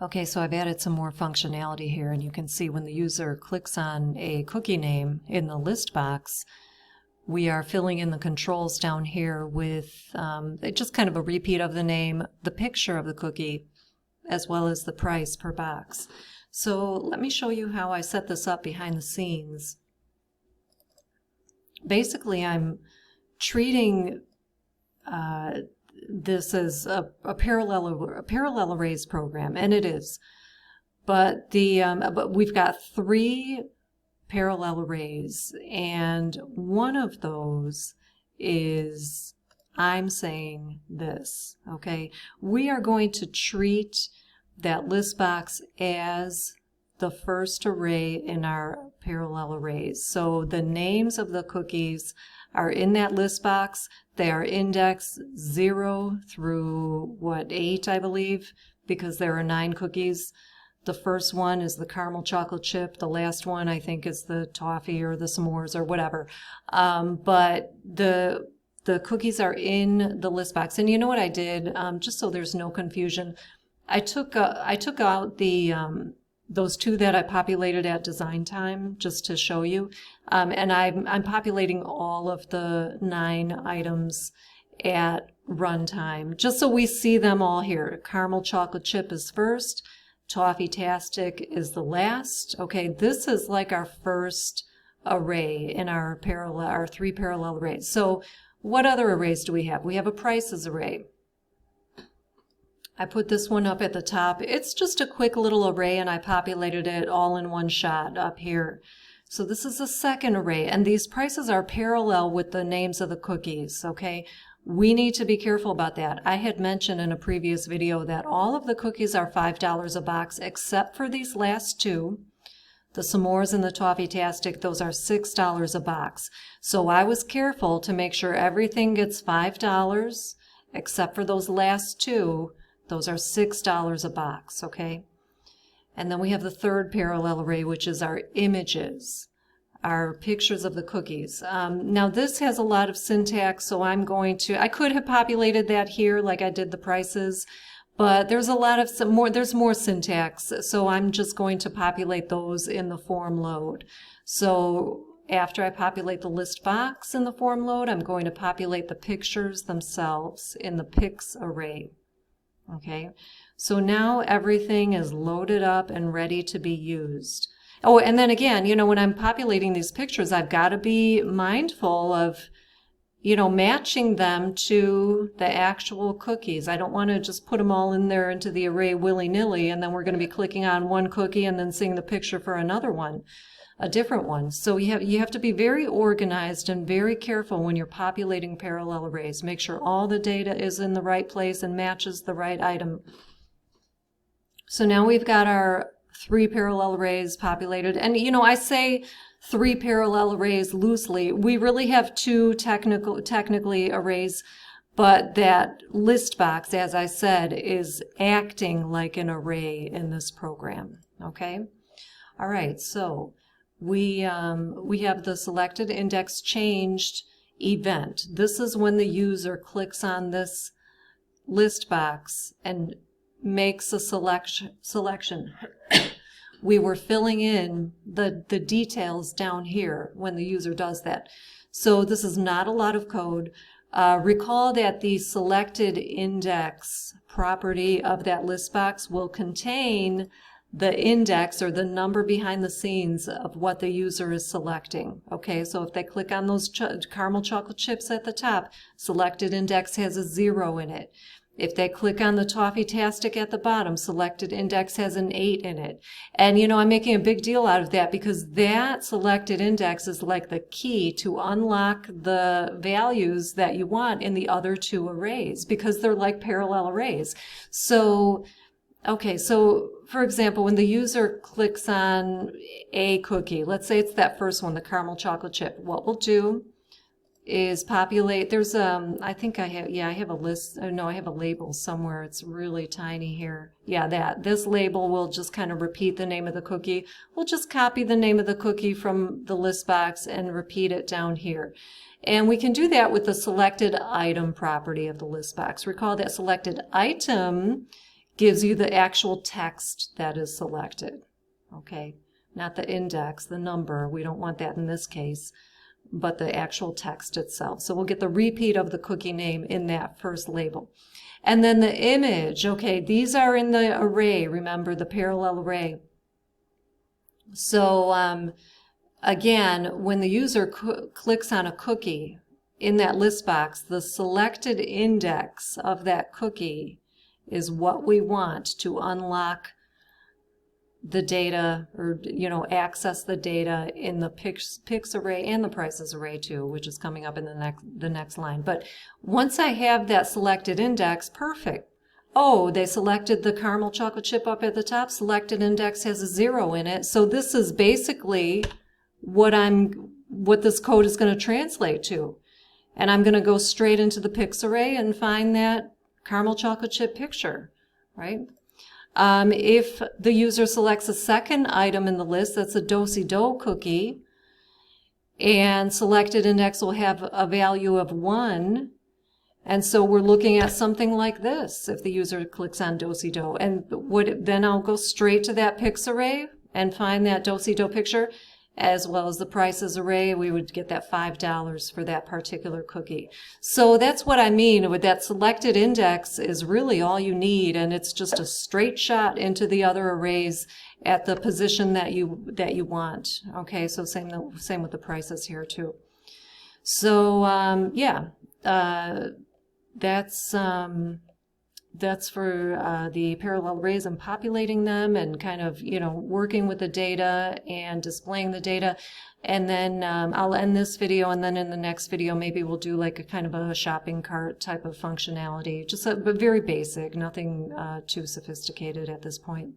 Okay, so I've added some more functionality here, and you can see when the user clicks on a cookie name in the list box, we are filling in the controls down here with just kind of a repeat of the name, the picture of the cookie, as well as the price per box. So let me show you how I set this up behind the scenes. Basically, I'm treating this as a parallel arrays program, and it is. But but we've got 3 parallel arrays, and one of those is, I'm saying this, okay? We are going to treat that list box as the first array in our parallel arrays. So the names of the cookies are in that list box. They are indexed 0 through 8, I believe, because there are 9 cookies. The first one is the caramel chocolate chip. The last one, I think, is the toffee or the s'mores or whatever. But the cookies are in the list box. And you know what I did, just so there's no confusion, I took out the those 2 that I populated at design time, just to show you. And I'm populating all of the 9 items at runtime, just so we see them all here. Caramel chocolate chip is first. Toffee-tastic is the last. Okay, this is like our first array in our 3 parallel arrays. So what other arrays do we have? We have a prices array. I put this one up at the top. It's just a quick little array, and I populated it all in one shot up here. So this is the second array, and these prices are parallel with the names of the cookies, okay? We need to be careful about that. I had mentioned in a previous video that all of the cookies are $5 a box except for these last 2. The s'mores and the toffee-tastic, those are $6 a box. So I was careful to make sure everything gets $5 except for those last 2. Those are $6 a box, okay? And then we have the third parallel array, which is our images, our pictures of the cookies. Now this has a lot of syntax, so I could have populated that here like I did the prices, but there's there's more syntax, so I'm just going to populate those in the form load. So after I populate the list box in the form load, I'm going to populate the pictures themselves in the pics array. Okay, so now everything is loaded up and ready to be used. Oh, and then again, you know, when I'm populating these pictures, I've got to be mindful of, you know, matching them to the actual cookies. I don't want to just put them all in there into the array willy-nilly, and then we're going to be clicking on one cookie and then seeing the picture for another one, a different one. So you have to be very organized and very careful when you're populating parallel arrays. Make sure all the data is in the right place and matches the right item. So now we've got our 3 parallel arrays populated. And you know, I say 3 parallel arrays loosely. We really have 2 technically arrays, but that list box, as I said, is acting like an array in this program. Okay? All right, so we have the selected index changed event. This is when the user clicks on this list box and makes a selection. We were filling in the details down here when the user does that. So this is not a lot of code. Recall that the selected index property of that list box will contain the index or the number behind the scenes of what the user is selecting. Okay, so if they click on those caramel chocolate chips at the top, selected index has a 0 in it. If they click on the toffee-tastic at the bottom, selected index has an 8 in it. And you know, I'm making a big deal out of that because that selected index is like the key to unlock the values that you want in the other 2 arrays because they're like parallel arrays. So okay, so for example, when the user clicks on a cookie, let's say it's that first one, the caramel chocolate chip, what we'll do is populate, there's I think I have a list, no, I have a label somewhere, it's really tiny here. Yeah, this label will just kind of repeat the name of the cookie. We'll just copy the name of the cookie from the list box and repeat it down here. And we can do that with the selected item property of the list box. Recall that selected item gives you the actual text that is selected, okay? Not the index, the number, we don't want that in this case, but the actual text itself. So we'll get the repeat of the cookie name in that first label. And then the image, okay, these are in the array, remember, the parallel array. So again, when the user clicks on a cookie in that list box, the selected index of that cookie is what we want to unlock the data, or access the data in the picks array and the prices array too, which is coming up in the next line. But once I have that selected index, perfect. Oh, they selected the caramel chocolate chip up at the top. Selected index has a 0 in it. So this is basically what this code is going to translate to. And I'm going to go straight into the picks array and find that caramel chocolate chip picture, right? If the user selects a second item in the list, that's a do-si-do cookie, and selected index will have a value of 1. And so we're looking at something like this if the user clicks on do-si-do. And then I'll go straight to that picks array and find that do-si-do picture, as well as the prices array. We would get that $5 for that particular cookie. So that's what I mean with that selected index is really all you need, and it's just a straight shot into the other arrays at the position that you want. Okay, so same with the prices here too. So yeah, that's for the parallel arrays and populating them and kind of, working with the data and displaying the data. And then I'll end this video, and then in the next video maybe we'll do like a kind of a shopping cart type of functionality, but very basic, nothing too sophisticated at this point.